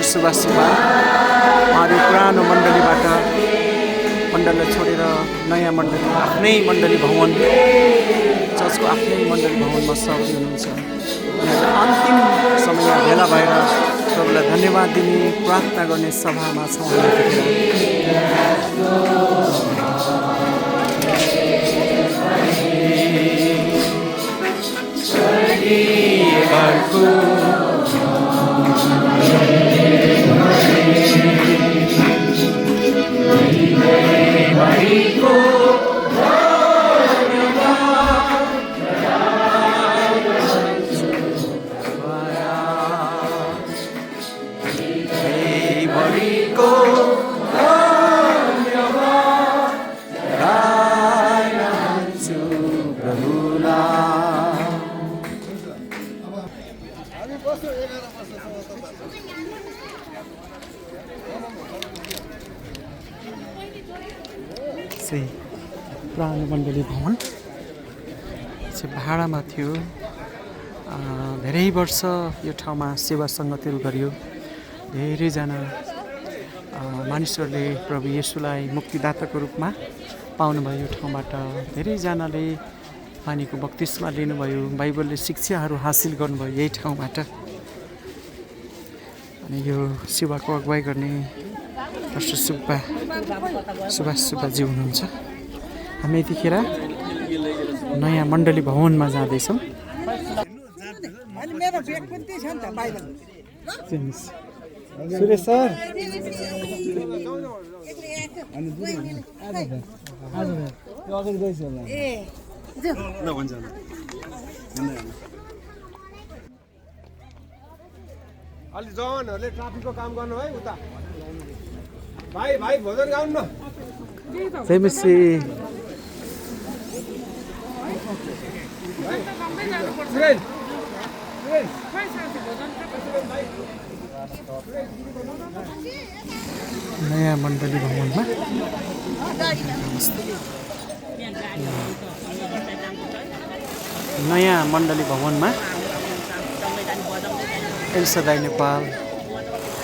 सुभाष सुब्बा उहाँहरू पुरानो मण्डलीलाई छोडेर नयाँ मण्डली आफ्नै मण्डली भवन चर्चको आफ्नै मण्डली भवनमा सहभागी हुनुहुन्छ। अन्तिम समयमा भेला भएर प्रभुलाई धन्यवाद दिने प्रार्थना गर्ने सभामा छौँ। पुरानो मण्डली भवन चाहिँ भाडामा थियो। धेरै वर्ष यो ठाउँमा सेवा सङ्गतिहरू गरियो। धेरैजना मानिसहरूले प्रभु येशूलाई मुक्तिदाताको रूपमा पाउनुभयो। यो ठाउँबाट धेरैजनाले पानीको बप्तिस्मा लिनुभयो, बाइबलले शिक्षाहरू हासिल गर्नुभयो यही ठाउँबाट। अनि यो सेवाको अगुवाई गर्ने पास्टर सुभाष सुब्बाजी हुनुहुन्छ। हामी यतिखेर नयाँ मण्डली भवनमा जाँदैछौँ। सुरेश सर अलि जवानहरूले ट्राफिकको काम गर्नु है उता भाइ भोजन गाउनु न। नयाँ मण्डली भवनमा एल्सादाई नेपाल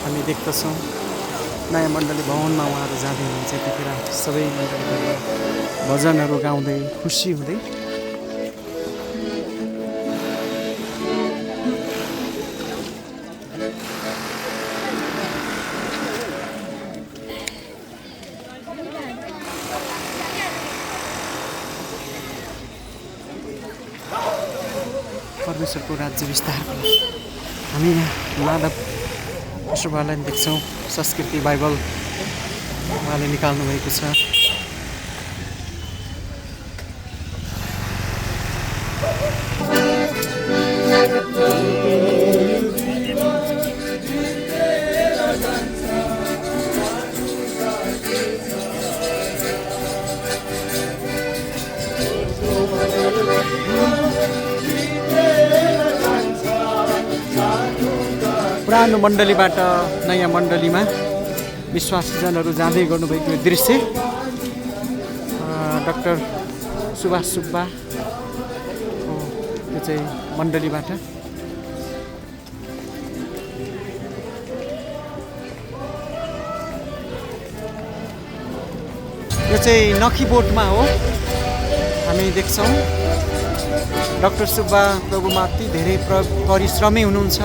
हामी देख्दछौँ। नयाँ मण्डली भवनमा उहाँहरू जाँदै हुनुहुन्छ। त्यतिखेर सबै मण्डलीहरू भजनहरू गाउँदै खुसी हुँदै परमेश्वरको राज्य विस्तारको लागि हामी यहाँ माधव पशुपालन देख्छौँ। संस्कृति बाइबल उहाँले निकाल्नु भएको छ। पुरानो मण्डलीबाट नयाँ मण्डलीमा विश्वासीजनहरू जाँदै गर्नुभएको यो दृश्य डाक्टर सुभाष सुब्बाको यो चाहिँ मण्डलीबाट यो चाहिँ नखीबोटमा हो। हामी देख्छौँ डाक्टर सुब्बा प्रभुमा अति धेरै परिश्रमी हुनुहुन्छ।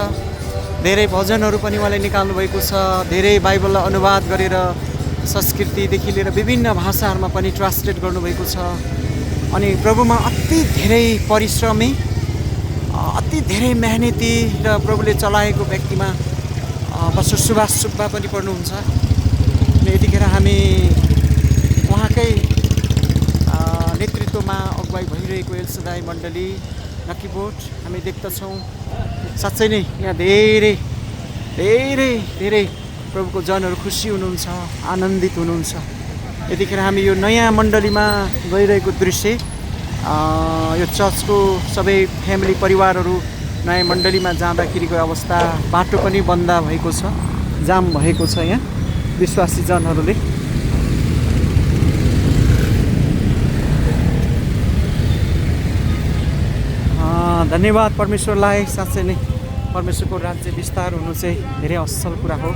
धेरै भजनहरू पनि उहाँले निकाल्नु भएको छ। धेरै बाइबललाई अनुवाद गरेर संस्कृतिदेखि लिएर विभिन्न भाषाहरूमा पनि ट्रान्सलेट गर्नुभएको छ। अनि प्रभुमा अति धेरै परिश्रमी, अति धेरै मेहनती र प्रभुले चलाएको व्यक्तिमा पास्टर सुभाष सुब्बा पनि पर्नुहुन्छ। अनि यतिखेर हामी उहाँकै नेतृत्वमा अगुवाई भइरहेको एल्सादाई मण्डली नखीबोट हामी देख्दछौँ। साँच्चै नै यहाँ धेरै धेरै धेरै प्रभुको जनहरू खुसी हुनुहुन्छ, आनन्दित हुनुहुन्छ। यतिखेर हामी यो नयाँ मण्डलीमा गइरहेको दृश्य यो चर्चको सबै फ्यामिली परिवारहरू नयाँ मण्डलीमा जाँदाखेरिको अवस्था, बाटो पनि बन्द भएको छ, जाम भएको छ। यहाँ विश्वासी जनहरूले धन्यवाद परमेश्वरलाई। साँच्चै नै परमेश्वरको राज्य विस्तार हुनु चाहिँ धेरै असल कुरा हो।